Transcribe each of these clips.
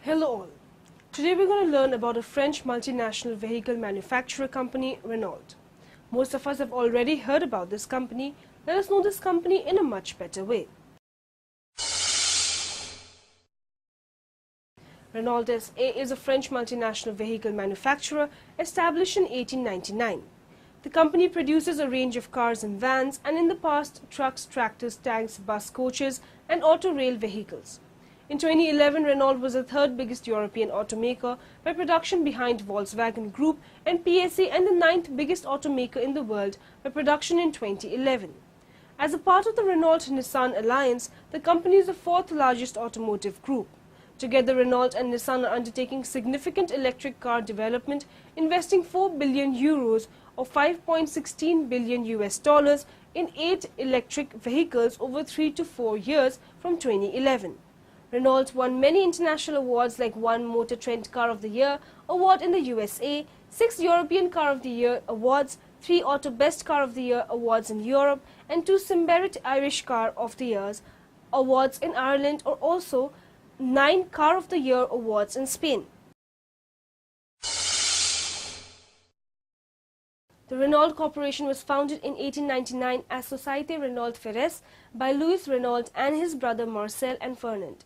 Hello all. Today we're going to learn about a French multinational vehicle manufacturer company, Renault. Most of us have already heard about this company. Let us know this company in a much better way. Renault SA is a French multinational vehicle manufacturer established in 1899. The company produces a range of cars and vans, and in the past, trucks, tractors, tanks, bus coaches, and auto rail vehicles. In 2011, Renault was the third biggest European automaker by production behind Volkswagen Group and PSA, and the ninth biggest automaker in the world by production in 2011. As a part of the Renault-Nissan alliance, the company is the fourth largest automotive group. Together, Renault and Nissan are undertaking significant electric car development, investing 4 billion euros or $5.16 billion in 8 electric vehicles over 3 to 4 years from 2011. Renault won many international awards like 1 Motor Trend Car of the Year award in the USA, 6 European Car of the Year awards, 3 Auto Best Car of the Year awards in Europe, and 2 Simberit Irish Car of the Year awards in Ireland, or also 9 Car of the Year awards in Spain. The Renault Corporation was founded in 1899 as Société Renault Ferrées by Louis Renault and his brother Marcel and Fernand.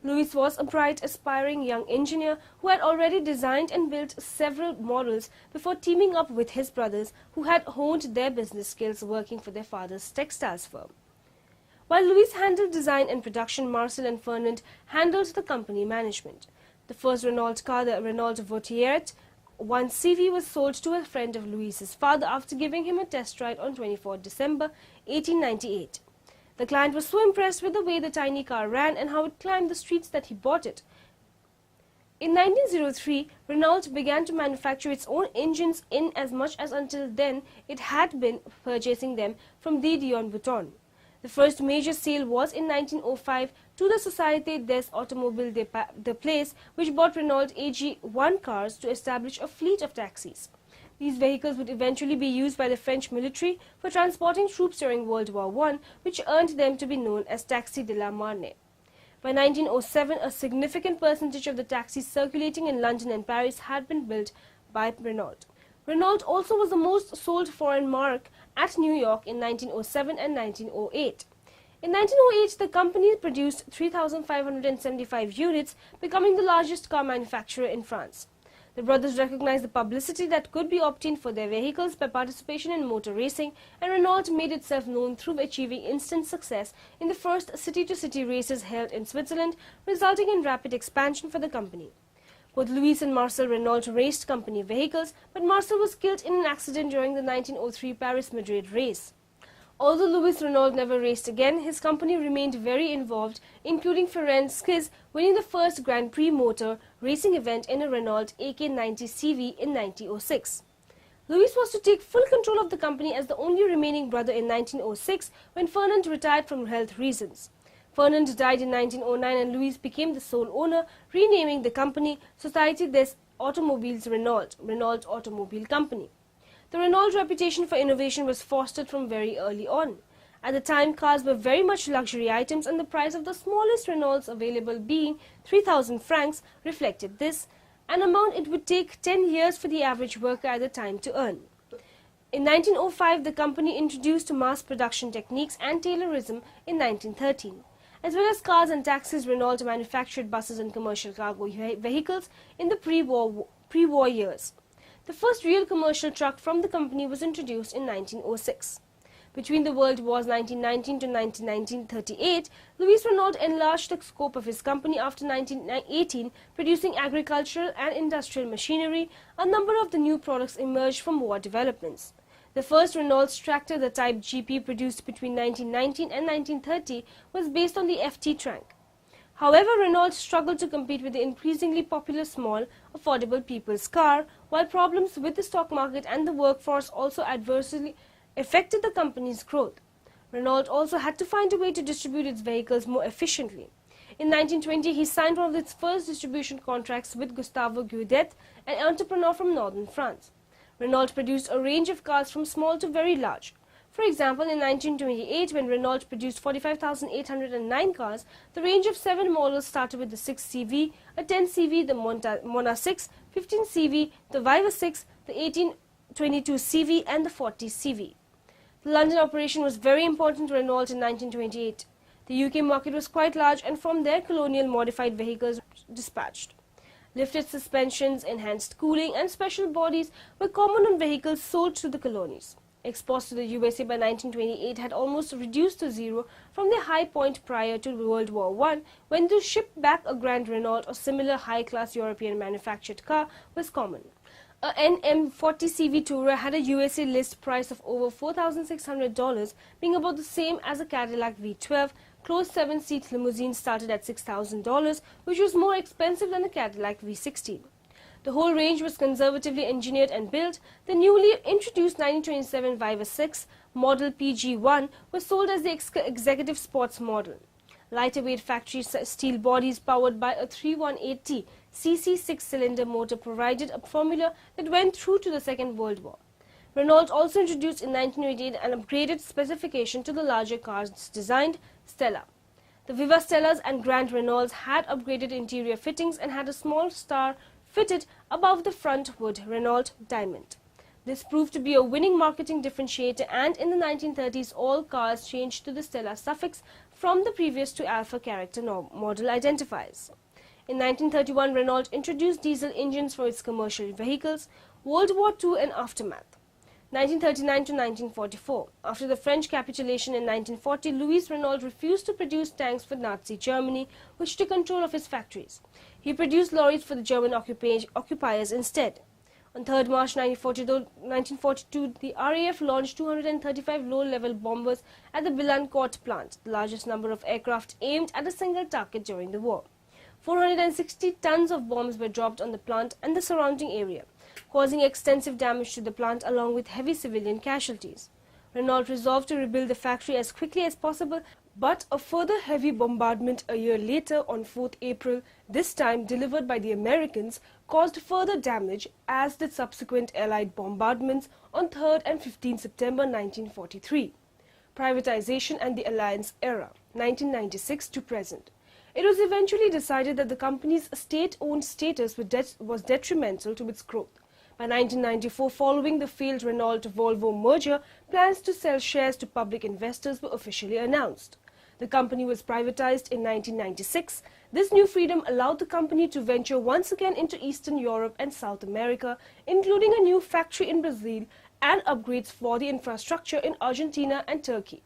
Louis was a bright, aspiring young engineer who had already designed and built several models before teaming up with his brothers, who had honed their business skills working for their father's textiles firm. While Louis handled design and production, Marcel and Fernand handled the company management. The first Renault car, the Renault Voiture 1 CV, was sold to a friend of Louis's father after giving him a test ride on 24 December 1898. The client was so impressed with the way the tiny car ran and how it climbed the streets that he bought it. In 1903, Renault began to manufacture its own engines, in as much as until then it had been purchasing them from the Dion Bouton. The first major sale was in 1905 to the Société des Automobiles de Place, which bought Renault AG1 cars to establish a fleet of taxis. These vehicles would eventually be used by the French military for transporting troops during World War I, which earned them to be known as Taxi de la Marne. By 1907, a significant percentage of the taxis circulating in London and Paris had been built by Renault. Renault also was the most sold foreign marque at New York in 1907 and 1908. In 1908, the company produced 3,575 units, becoming the largest car manufacturer in France. The brothers recognized the publicity that could be obtained for their vehicles by participation in motor racing, and Renault made itself known through achieving instant success in the first city-to-city races held in Switzerland, resulting in rapid expansion for the company. Both Louis and Marcel Renault raced company vehicles, but Marcel was killed in an accident during the 1903 Paris-Madrid race. Although Louis Renault never raced again, his company remained very involved, including Ferenc winning the first Grand Prix motor racing event in a Renault AK90 CV in 1906. Louis was to take full control of the company as the only remaining brother in 1906 when Fernand retired from health reasons. Fernand died in 1909 and Louis became the sole owner, renaming the company Société des Automobiles Renault, Renault Automobile Company. The Renault reputation for innovation was fostered from very early on. At the time, cars were very much luxury items, and the price of the smallest Renaults available, being 3,000 francs, reflected this, an amount it would take 10 years for the average worker at the time to earn. In 1905, the company introduced mass production techniques and Taylorism in 1913. As well as cars and taxis, Renault manufactured buses and commercial cargo vehicles in the pre-war years. The first real commercial truck from the company was introduced in 1906. Between the World Wars 1919 to 1938, Louis Renault enlarged the scope of his company after 1918, producing agricultural and industrial machinery. A number of the new products emerged from war developments. The first Renault tractor, the Type GP, produced between 1919 and 1930, was based on the FT Trank. However, Renault struggled to compete with the increasingly popular small, affordable people's car, while problems with the stock market and the workforce also adversely affected the company's growth. Renault also had to find a way to distribute its vehicles more efficiently. In 1920, he signed one of its first distribution contracts with Gustave Gaudet, an entrepreneur from northern France. Renault produced a range of cars from small to very large. For example, in 1928, when Renault produced 45,809 cars, the range of 7 models started with the 6CV, a 10CV, the Mona 6, 15CV, the Viva 6, the 1822CV and the 40CV. The London operation was very important to Renault in 1928. The UK market was quite large, and from there colonial modified vehicles were dispatched. Lifted suspensions, enhanced cooling and special bodies were common on vehicles sold to the colonies. Exports to the USA by 1928 had almost reduced to zero from their high point prior to World War I, when to ship back a Grand Renault or similar high-class European manufactured car was common. A NM40CV Tourer had a USA list price of over $4,600, being about the same as a Cadillac V12. Closed 7-seat limousine started at $6,000, which was more expensive than the Cadillac V16. The whole range was conservatively engineered and built. The newly introduced 1927 Viva 6 model PG1 was sold as the executive sports model. Lighter weight factory steel bodies powered by a 3180 cc 6-cylinder motor provided a formula that went through to the Second World War. Renault also introduced in 1928 an upgraded specification to the larger cars designed Stella. The Viva Stellas and Grand Renaults had upgraded interior fittings and had a small star fitted above the front wood Renault Diamond. This proved to be a winning marketing differentiator, and in the 1930s all cars changed to the Stella suffix from the previous to Alpha character model identifiers. In 1931, Renault introduced diesel engines for its commercial vehicles. World War II and aftermath. 1939 to 1944. After the French capitulation in 1940, Louis Renault refused to produce tanks for Nazi Germany, which took control of his factories. He produced lorries for the German occupiers instead. On 3rd March 1942, the RAF launched 235 low-level bombers at the Billancourt plant, the largest number of aircraft aimed at a single target during the war. 460 tons of bombs were dropped on the plant and the surrounding area, causing extensive damage to the plant along with heavy civilian casualties. Renault resolved to rebuild the factory as quickly as possible, but a further heavy bombardment a year later on 4th April, this time delivered by the Americans, caused further damage, as did subsequent Allied bombardments on 3rd and 15 September 1943. Privatization and the Alliance era, 1996 to present. It was eventually decided that the company's state-owned status was detrimental to its growth. By 1994, following the failed Renault-Volvo merger, plans to sell shares to public investors were officially announced. The company was privatized in 1996. This new freedom allowed the company to venture once again into Eastern Europe and South America, including a new factory in Brazil and upgrades for the infrastructure in Argentina and Turkey.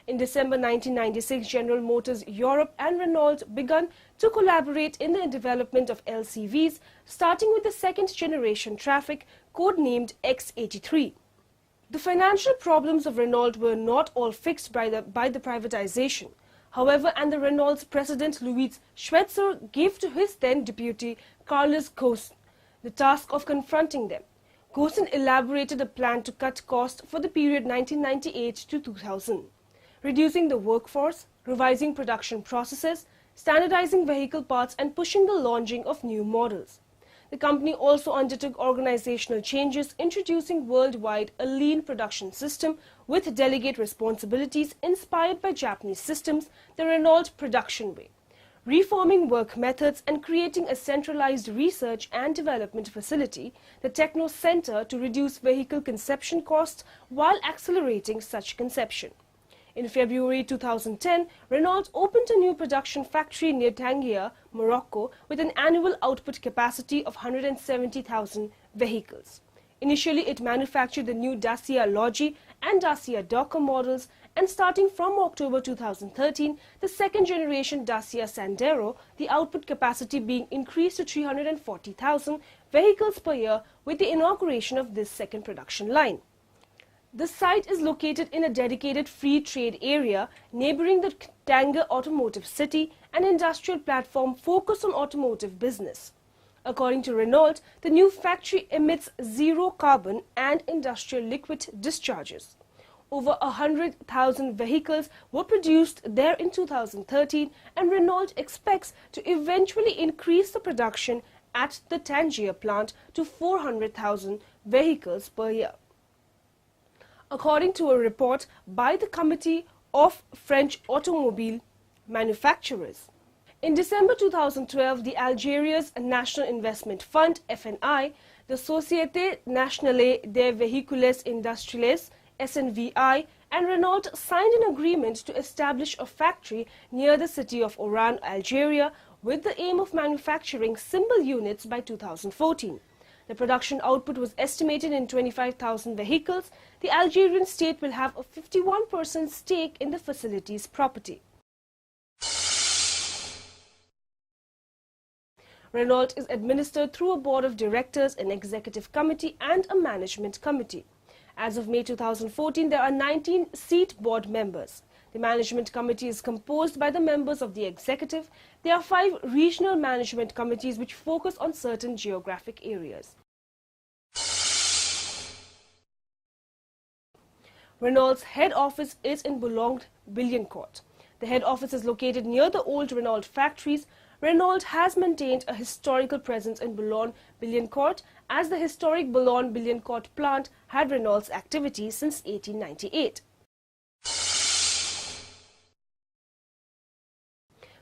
In December 1996, General Motors Europe and Renault began to collaborate in the development of LCVs, starting with the second-generation Trafic, codenamed X83. The financial problems of Renault were not all fixed by the privatization. However, and the Renault's president Louis Schweitzer gave to his then deputy Carlos Ghosn the task of confronting them. Ghosn elaborated a plan to cut costs for the period 1998 to 2000. Reducing the workforce, revising production processes, standardizing vehicle parts and pushing the launching of new models. The company also undertook organizational changes, introducing worldwide a lean production system with delegate responsibilities inspired by Japanese systems, the Renault production way, reforming work methods and creating a centralized research and development facility, the Techno Center, to reduce vehicle conception costs while accelerating such conception. In February 2010, Renault opened a new production factory near Tangier, Morocco, with an annual output capacity of 170,000 vehicles. Initially, it manufactured the new Dacia Logi and Dacia Docker models, and starting from October 2013, the second-generation Dacia Sandero, the output capacity being increased to 340,000 vehicles per year with the inauguration of this second production line. The site is located in a dedicated free trade area neighboring the Tanger Automotive City, an industrial platform focused on automotive business. According to Renault, the new factory emits zero carbon and industrial liquid discharges. Over 100,000 vehicles were produced there in 2013, and Renault expects to eventually increase the production at the Tangier plant to 400,000 vehicles per year. according to a report by the Committee of French Automobile Manufacturers. In December 2012, the Algeria's National Investment Fund, FNI, the Société Nationale des Véhicules Industriels, SNVI, and Renault signed an agreement to establish a factory near the city of Oran, Algeria, with the aim of manufacturing symbol units by 2014. The production output was estimated in 25,000 vehicles. The Algerian state will have a 51% stake in the facility's property. Renault is administered through a board of directors, an executive committee and a management committee. As of May 2014, there are 19 seat board members. The management committee is composed by the members of the executive. There are 5 regional management committees which focus on certain geographic areas. Renault's head office is in Boulogne-Billancourt. The head office is located near the old Renault factories. Renault has maintained a historical presence in Boulogne-Billancourt, as the historic Boulogne-Billancourt plant had Renault's activity since 1898.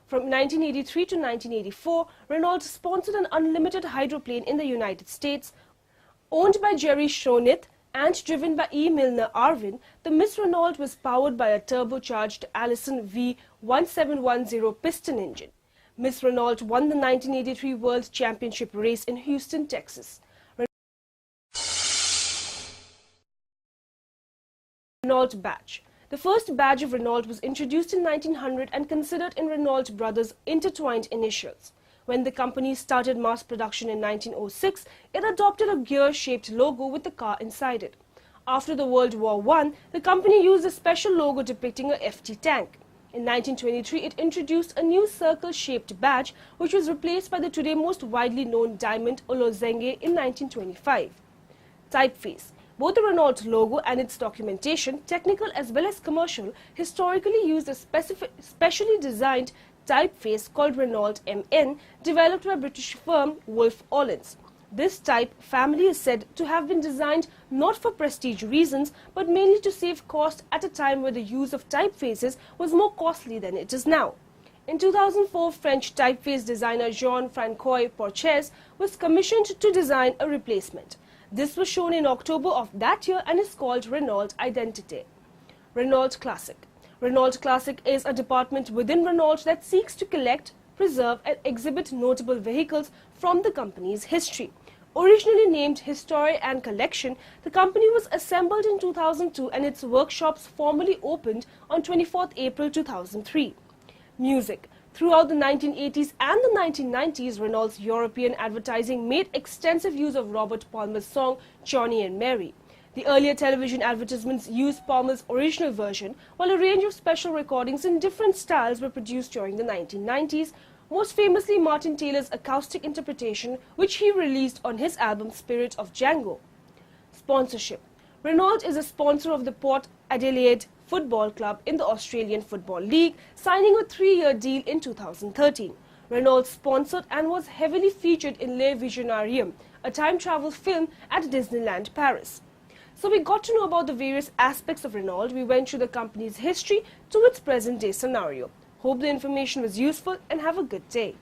From 1983 to 1984, Renault sponsored an unlimited hydroplane in the United States. Owned by Jerry Schronith and driven by E. Milner Arvin, the Miss Renault was powered by a turbocharged Allison V1710 piston engine. Miss Renault won the 1983 World Championship race in Houston, Texas. Renault badge. The first badge of Renault was introduced in 1900 and considered in Renault brothers' intertwined initials. When the company started mass production in 1906, it adopted a gear-shaped logo with the car inside it. After the World War I, the company used a special logo depicting a FT tank. In 1923, it introduced a new circle-shaped badge, which was replaced by the today most widely known diamond Olozenge in 1925. Typeface. Both the Renault logo and its documentation, technical as well as commercial, historically used a specially designed typeface called Renault MN, developed by British firm Wolff Olins. This type family is said to have been designed not for prestige reasons, but mainly to save cost at a time where the use of typefaces was more costly than it is now. In 2004, French typeface designer Jean-François Porches was commissioned to design a replacement. This was shown in October of that year and is called Renault Identité. Renault Classic. Renault Classic is a department within Renault that seeks to collect, preserve and exhibit notable vehicles from the company's history. Originally named History and Collection, the company was assembled in 2002 and its workshops formally opened on 24th April 2003. Music. Throughout the 1980s and the 1990s, Renault's European advertising made extensive use of Robert Palmer's song Johnny and Mary. The earlier television advertisements used Palmer's original version, while a range of special recordings in different styles were produced during the 1990s, most famously Martin Taylor's acoustic interpretation, which he released on his album Spirit of Django. Sponsorship. Renault is a sponsor of the Port Adelaide Football Club in the Australian Football League, signing a 3-year deal in 2013. Renault sponsored and was heavily featured in Le Visionarium, a time travel film at Disneyland Paris. So we got to know about the various aspects of Renault. We went through the company's history to its present day scenario. Hope the information was useful and have a good day.